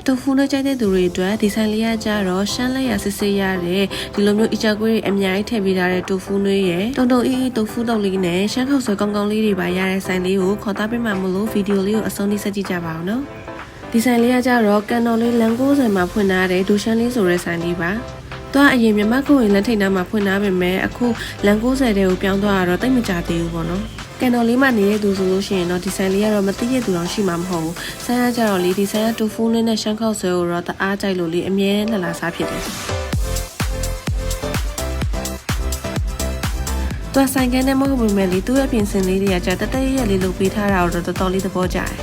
တိုဖူနဲ့ကြိုက်တဲ့သူတွေအတွက်ဒီဆိုင်လေးရကြတော့ရှမ်းလက်ရစစ်စစ်ရတဲ့ဒီလိုမျိုးအကြကွေးတွေအများကြီးထည့်ပေးထားတဲ့တိုဖူနွေးရယ်တုံတုံအီအီတိုဖူတုပ်လေးနဲ့ရှမ်းခောက်ဆွဲကောင်းကောင်းလေးတွေပါရတဲ့ဆိုင်လေးကိုခေါ်သားပေးမှမလို့ဗီဒီယိုလေးကိုအဆုံးထိဆက်ကြည့်ကြပါအောင်နော်ဒီဆိုင်လေးရကြတော့ကန်တော်လေးလန်90မှာဖွင့်ထားတဲ့ဒူရှမ်းလေးဆိုတဲ့ဆိုင်လေးပါတော့အရင်မြမကိုရင်လက်ထိတ်နားမှာဖွင့်ထားပေမဲ့အခုလန်90တဲ့ကိုပြောင်းသွားတော့တိတ်မကြသေးဘူးပေါ့နော်ကန်တော်လေးမှနေတဲ့သူဆိုလို့ရှိရင်တော့ဒီဆိုင်လေးကတော့မသိရသူတော့ရှိမှာမဟုတ်ဘူး။ဆိုင်ရကြတော့လေဒီဆိုင်ကတိုဖူနဲ့ရှမ်းခောက်ဆွဲကိုတော့တအားကြိုက်လို့လေအမြဲလှလာစားဖြစ်တယ်။သူဆိုင်ကနေမဟုတ်ဘူးမဲ့လေသူ့ရဲ့ပြင်ဆင်လေးတွေကကြတတရလေးလုပ်ပေးထားတာတော့တော်တော်လေးသဘောကျတယ်။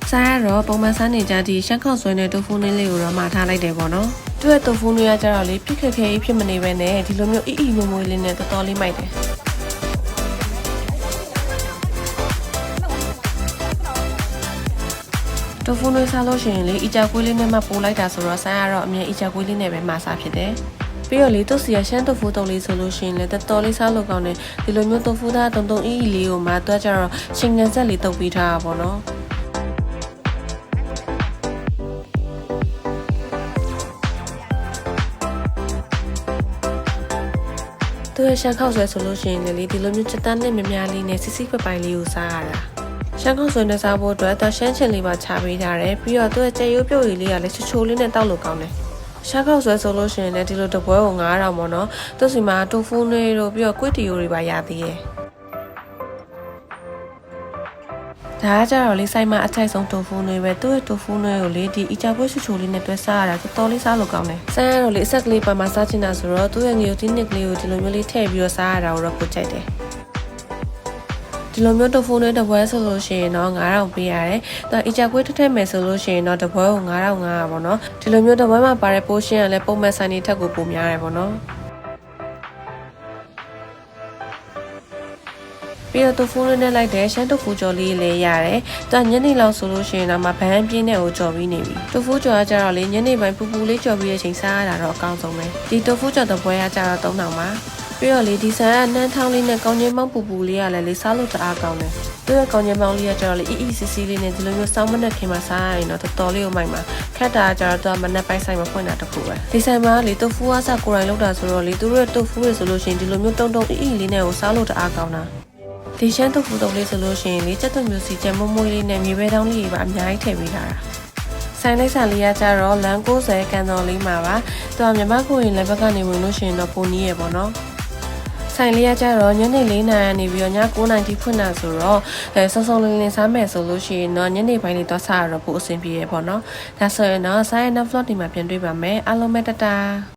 ဆိုင်ရတော့ပုံမှန်စားနေကြဒီရှမ်းခောက်ဆွဲနဲ့တိုဖူလေးကိုတော့မှာထားလိုက်တယ်ပေါ့နော်။သူ့ရဲ့တိုဖူနွေးရကြတော့လေဖြစ်ခက်ခဲကြီးဖြစ်မနေပဲနဲ့ဒီလိုမျိုးအီအီမွေမွေလေးနဲ့တော်တော်လေးမိုက်တယ်တိုဖူနွေးစားလို့ရှိရင်လေအီချာကွေးလေးနဲ့မှပို့လိုက်တာဆိုတော့ဆိုင်ရတော့အမြဲအီချာကွေးလေးနဲ့ပဲမှာစားဖြစ်တယ်ပြီးတော့လေသူ့စီရရှမ်းတိုဖူတုံးလေးဆိုလို့ရှိရင်လေတော်တော်လေးစားလို့ကောင်းတယ်ဒီလိုမျိုးတိုဖူသားတုံတုံအီအီလေးကိုမှတွားကြတော့ရှင်ငံဆက်လေးတုပ်ပြီးထားတာပေါ့နော်သူရဲ့ရှမ်းခောက်ဆွဲဆိုလို့ရှိရင်လေဒီလိုမျိုးချက်သားနဲ့မြများလေးနဲ့စစ်စစ်ပပိုင်လေးကိုစားရတာရှမ်းခောက်ဆွဲနဲ့စားဖို့အတွက်ရှမ်းချင်လေးပါချပေးထားတယ်ပြီးတော့သူရဲ့ကြက်ရိုးပြုတ်ရည်လေးကလည်းချိုလေးနဲ့တောက်လို့ကောင်းတယ်ရှမ်းခောက်ဆွဲဆိုလို့ရှိရင်လည်းဒီလိုတပွဲကို9000ပေါ့နော်သူစီမှာတိုဖူနွေးတို့ပြီးတော့ကွေးတီယိုတွေပါရသေးတယ်ဒါကကြတော့လေဆိုင်မှာအချိုက်ဆုံးတိုဖူနွေးပဲသူ့ရဲ့တိုဖူနွေးကိုလေဒီအီချာကွေးချိုလေးနဲ့တွဲစားရတာတော်တော်လေးစားလို့ကောင်းတယ်ဆိုင်ရတော့လေအဆက်ကလေးပါမှာစားချင်တာဆိုတော့သူ့ရဲ့ငရုတ်တင်းနစ်ကလေးကိုဒီလိုမျိုးလေးထည့်ပြီးတော့စားရတာကိုတော့ကိုကြိုက်တယ်ဒီလိုမျိုးတိုဖူနွေးတစ်ပွဲဆိုလို့ရှိရင်တော့9000ပေးရတယ်။သူအီချာကွေးထည့်မယ်ဆိုလို့ရှိရင်တော့တစ်ပွဲကို9500ပေါ့နော်။ဒီလိုမျိုးတစ်ပွဲမှာပါတဲ့ portion ကလည်းပုံမှန်ဆိုင်တွေထက်ကိုပိုများတယ်ပေါ့နော်။ပြီးတော့တိုဖူနဲ့လိုက်တဲ့ရှမ်းတိုဖူကြော်လေးလည်းရတယ်။သူညနေလောက်ဆိုလို့ရှိရင်တော့မှဘန်းပြင်းနဲ့ကိုကြော်ပြီးနေပြီ။တိုဖူကြော်ကကြတော့လေညနေပိုင်းပူပူလေးကြော်ပြီးတဲ့အချိန်စားရတာတော့အကောင်းဆုံးပဲ။ဒီတိုဖူကြော်တစ်ပွဲကကြတော့3000ပါ။ပြီးတော့လေဒီဆန်ကနှမ်းထောင်းလေးနဲ့ကောင်းချင်းပေါင်းပူပူလေးကလည်းလေစားလို့တအားကောင်းတယ်။သူ့ရဲ့ကောင်းချင်းပေါင်းလေးကကြတော့လေအီအီစီစီလေးနဲ့ဒီလိုမျိုးစောင်းမနဲ့ခင်မှာစားရရင်တော့တော်တော်လေးကိုမိုက်မှာခက်တာကြတော့သူကမနဲ့ပိုင်းဆိုင်မှာဖွင့်တာတခုပဲ။ဒီဆန်မှာလေတိုဖူကစကိုယ်တိုင်လုပ်တာဆိုတော့လေသူတို့ရဲ့တိုဖူတွေဆိုလို့ရှိရင်ဒီလိုမျိုးတုံတုံအီအီလေးနဲ့ကိုစားလို့တအားကောင်းတာ။ဒီရှမ်းတိုဖူတုံးလေးဆိုလို့ရှိရင်လေချက်သွင်းမျိုးစီကျမမွေးလေးနဲ့မြေပဲတောင်းလေးတွေပါအများကြီးထည့်ပေးထားတာ။ဆိုင်လိုက်ဆိုင်လေးကကြတော့လန်90ကန်တော်လေးမှာပါ။သူကမြမကိုရင်လည်းဘက်ကနေဝင်လို့ရှိရင်တော့ပုံနီးရပေါ့နော်။ဆိုင်လေးကကြတော့ညနေ4နာရီနေပြီးတော့ည9နာရီထိဖွင့်တာဆိုတော့စုံစုံလင်းလင်းစားမယ်ဆိုလို့ရှိရင်တော့ညနေပိုင်းလေးတော့စားရတော့ပိုအဆင်ပြေရပေါ့နော်။ဒါဆိုရင်တော့ဆိုင်ရဲ့ vlog ဒီမှာပြန်တွေ့ပါမယ်။အားလုံးပဲတတာ